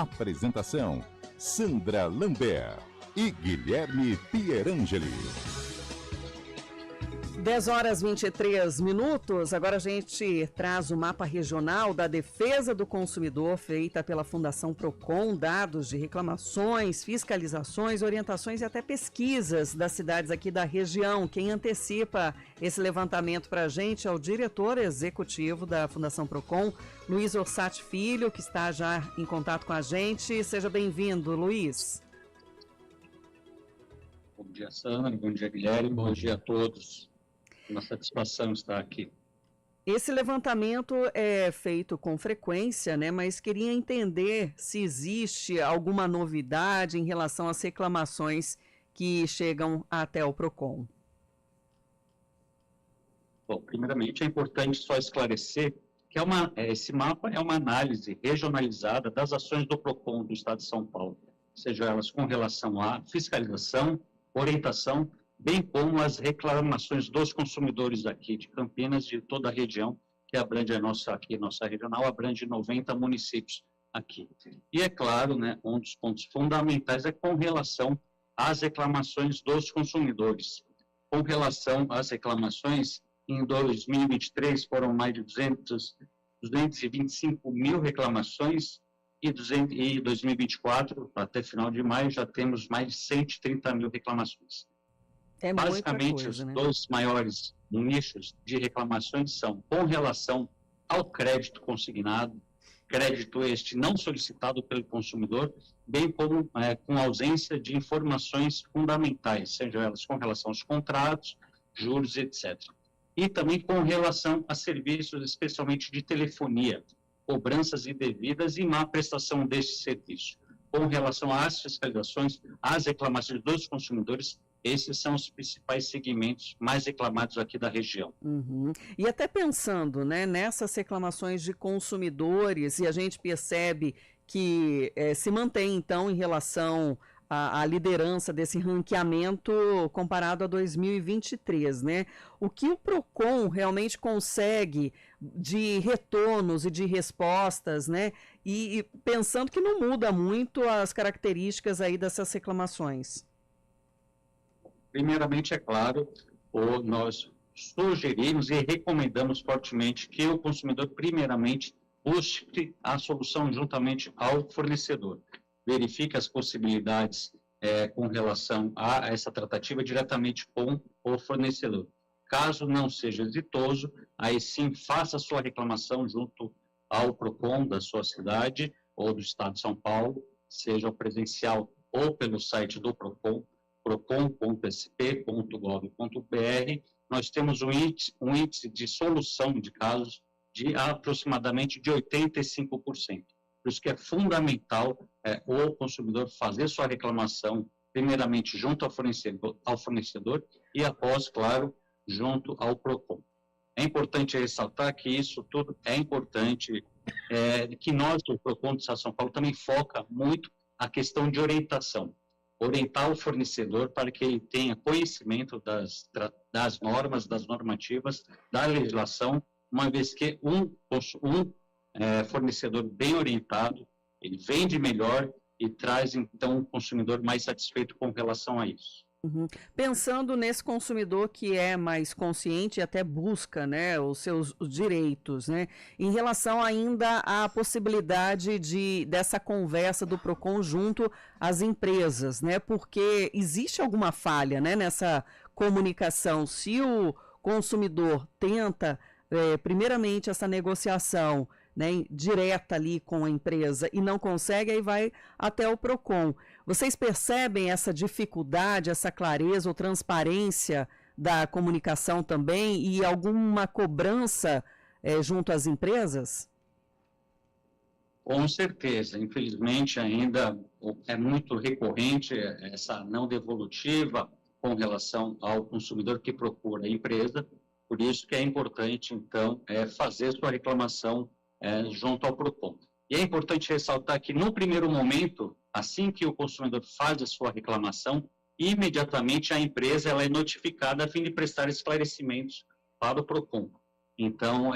Apresentação: Sandra Lambert e Guilherme Pierangeli. 10h23. Agora a gente traz o mapa regional da defesa do consumidor feita pela Fundação Procon, dados de reclamações, fiscalizações, orientações e até pesquisas das cidades aqui da região. Quem antecipa esse levantamento para a gente é o diretor executivo da Fundação Procon, Luiz Orsatti Filho, que está já em contato com a gente. Seja bem-vindo, Luiz. Bom dia, Sandra. Bom dia, Guilherme. Bom dia a todos. Uma satisfação estar aqui. Esse levantamento é feito com frequência, né? Mas queria entender se existe alguma novidade em relação às reclamações que chegam até o Procon. Bom, primeiramente é importante só esclarecer que esse mapa é uma análise regionalizada das ações do Procon do Estado de São Paulo, seja elas com relação à fiscalização, orientação, bem como as reclamações dos consumidores aqui de Campinas, de toda a região, que abrange nossa regional, abrange 90 municípios aqui. E é claro, né, um dos pontos fundamentais é com relação às reclamações dos consumidores. Com relação às reclamações, em 2023 foram mais de 225 mil reclamações, e 2024, até final de maio, já temos mais de 130 mil reclamações. Basicamente, os dois maiores nichos de reclamações são com relação ao crédito consignado, crédito este não solicitado pelo consumidor, bem como com ausência de informações fundamentais, sejam elas com relação aos contratos, juros, etc. E também com relação a serviços, especialmente de telefonia, cobranças indevidas e má prestação deste serviço. Com relação às fiscalizações, às reclamações dos consumidores, esses são os principais segmentos mais reclamados aqui da região. Uhum. E até pensando, né, nessas reclamações de consumidores, e a gente percebe que se mantém, então, em relação à liderança desse ranqueamento comparado a 2023, né? O que o Procon realmente consegue de retornos e de respostas, né? E pensando que não muda muito as características aí dessas reclamações. Primeiramente, é claro, nós sugerimos e recomendamos fortemente que o consumidor, primeiramente, busque a solução juntamente ao fornecedor. Verifique as possibilidades com relação a essa tratativa diretamente com o fornecedor. Caso não seja exitoso, aí sim faça a sua reclamação junto ao Procon da sua cidade ou do Estado de São Paulo, seja presencial ou pelo site do Procon, procon.sp.gov.br. Nós temos um índice de solução de casos de aproximadamente de 85%. Por isso que é fundamental o consumidor fazer sua reclamação, primeiramente junto ao fornecedor e após, claro, junto ao Procon. É importante ressaltar que isso tudo é importante, que nós, do Procon do Estado de São Paulo, também foca muito a questão de orientação. Orientar o fornecedor para que ele tenha conhecimento das normas, das normativas, da legislação, uma vez que um fornecedor bem orientado, ele vende melhor e traz, então, um consumidor mais satisfeito com relação a isso. Uhum. Pensando nesse consumidor que é mais consciente e até busca, né, os seus direitos, né, em relação ainda à possibilidade dessa conversa do Procon junto às empresas, né, porque existe alguma falha, né, nessa comunicação. Se o consumidor tenta, primeiramente, essa negociação, né, direta ali com a empresa e não consegue, aí vai até o Procon. Vocês percebem essa dificuldade, essa clareza ou transparência da comunicação também e alguma cobrança junto às empresas? Com certeza, infelizmente ainda é muito recorrente essa não devolutiva com relação ao consumidor que procura a empresa, por isso que é importante, então, fazer sua reclamação junto ao Procon. E é importante ressaltar que, no primeiro momento, assim que o consumidor faz a sua reclamação, imediatamente a empresa ela é notificada a fim de prestar esclarecimentos para o Procon. Então,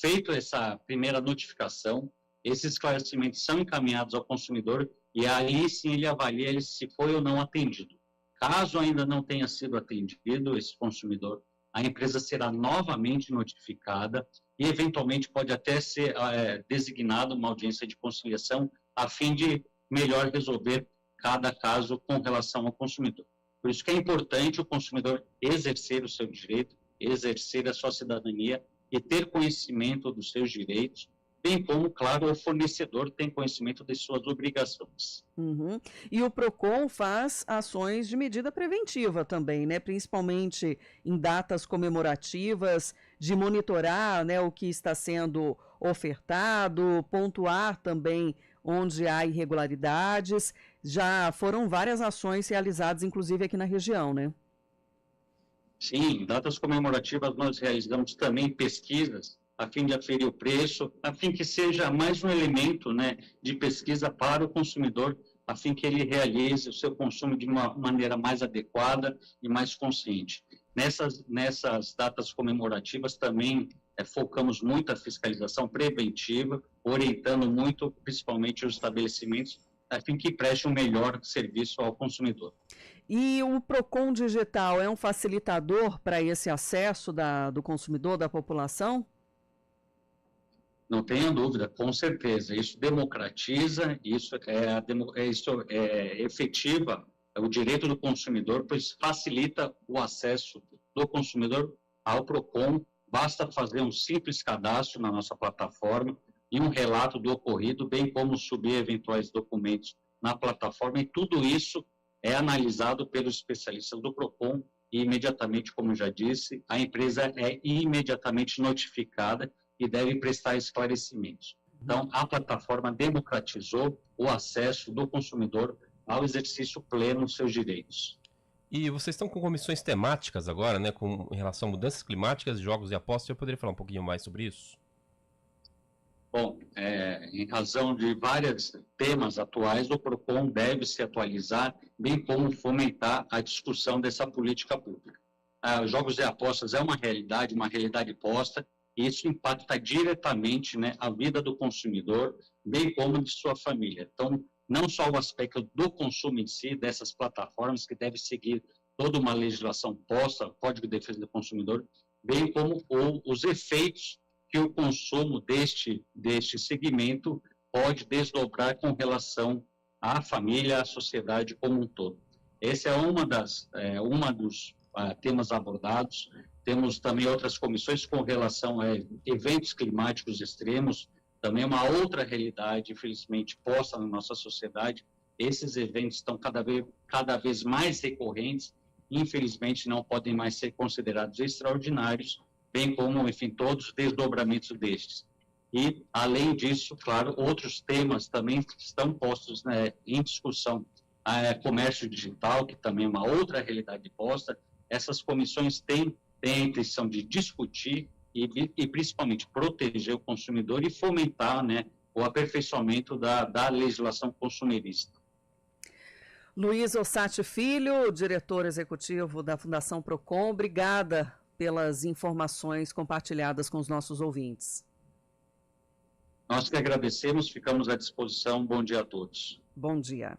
feito essa primeira notificação, esses esclarecimentos são encaminhados ao consumidor e aí sim ele avalia se foi ou não atendido. Caso ainda não tenha sido atendido esse consumidor, a empresa será novamente notificada e, eventualmente, pode até ser designada uma audiência de conciliação a fim de melhor resolver cada caso com relação ao consumidor. Por isso que é importante o consumidor exercer o seu direito, exercer a sua cidadania e ter conhecimento dos seus direitos, bem como, claro, o fornecedor tem conhecimento de suas obrigações. Uhum. E o PROCON faz ações de medida preventiva também, né? Principalmente em datas comemorativas, de monitorar, né, o que está sendo ofertado, pontuar também onde há irregularidades. Já foram várias ações realizadas, inclusive aqui na região, né? Sim, em datas comemorativas nós realizamos também pesquisas a fim de aferir o preço, a fim que seja mais um elemento, né, de pesquisa para o consumidor, a fim que ele realize o seu consumo de uma maneira mais adequada e mais consciente. Nessas datas comemorativas também focamos muito a fiscalização preventiva, orientando muito, principalmente, os estabelecimentos, a fim que preste um melhor serviço ao consumidor. E o PROCON Digital é um facilitador para esse acesso do consumidor, da população? Não tenha dúvida, com certeza. Isso democratiza, isso efetiva o direito do consumidor, pois facilita o acesso do consumidor ao PROCON. Basta fazer um simples cadastro na nossa plataforma e um relato do ocorrido, bem como subir eventuais documentos na plataforma, e tudo isso é analisado pelos especialistas do PROCON e imediatamente, como já disse, a empresa é imediatamente notificada e deve prestar esclarecimentos. Então, a plataforma democratizou o acesso do consumidor ao exercício pleno dos seus direitos. E vocês estão com comissões temáticas agora, né, em relação a mudanças climáticas, jogos e apostas. Eu poderia falar um pouquinho mais sobre isso? Bom, em razão de vários temas atuais, o PROCON deve se atualizar, bem como fomentar a discussão dessa política pública. Jogos e apostas é uma realidade posta, e isso impacta diretamente, né, a vida do consumidor, bem como de sua família. Então, não só o aspecto do consumo em si, dessas plataformas, que deve seguir toda uma legislação posta, Código de Defesa do Consumidor, bem como os efeitos que o consumo deste segmento pode desdobrar com relação à família, à sociedade como um todo. Esse é uma dos temas abordados. Temos também outras comissões com relação a eventos climáticos extremos, também uma outra realidade, infelizmente, posta na nossa sociedade. Esses eventos estão cada vez mais recorrentes e, infelizmente, não podem mais ser considerados extraordinários, bem como, enfim, todos os desdobramentos destes. E, além disso, claro, outros temas também estão postos, né, em discussão. Comércio digital, que também é uma outra realidade posta. Essas comissões têm a intenção de discutir e principalmente proteger o consumidor e fomentar, né, o aperfeiçoamento da legislação consumerista. Luiz Ossati Filho, diretor executivo da Fundação PROCON, obrigada pelas informações compartilhadas com os nossos ouvintes. Nós que agradecemos, ficamos à disposição. Bom dia a todos. Bom dia.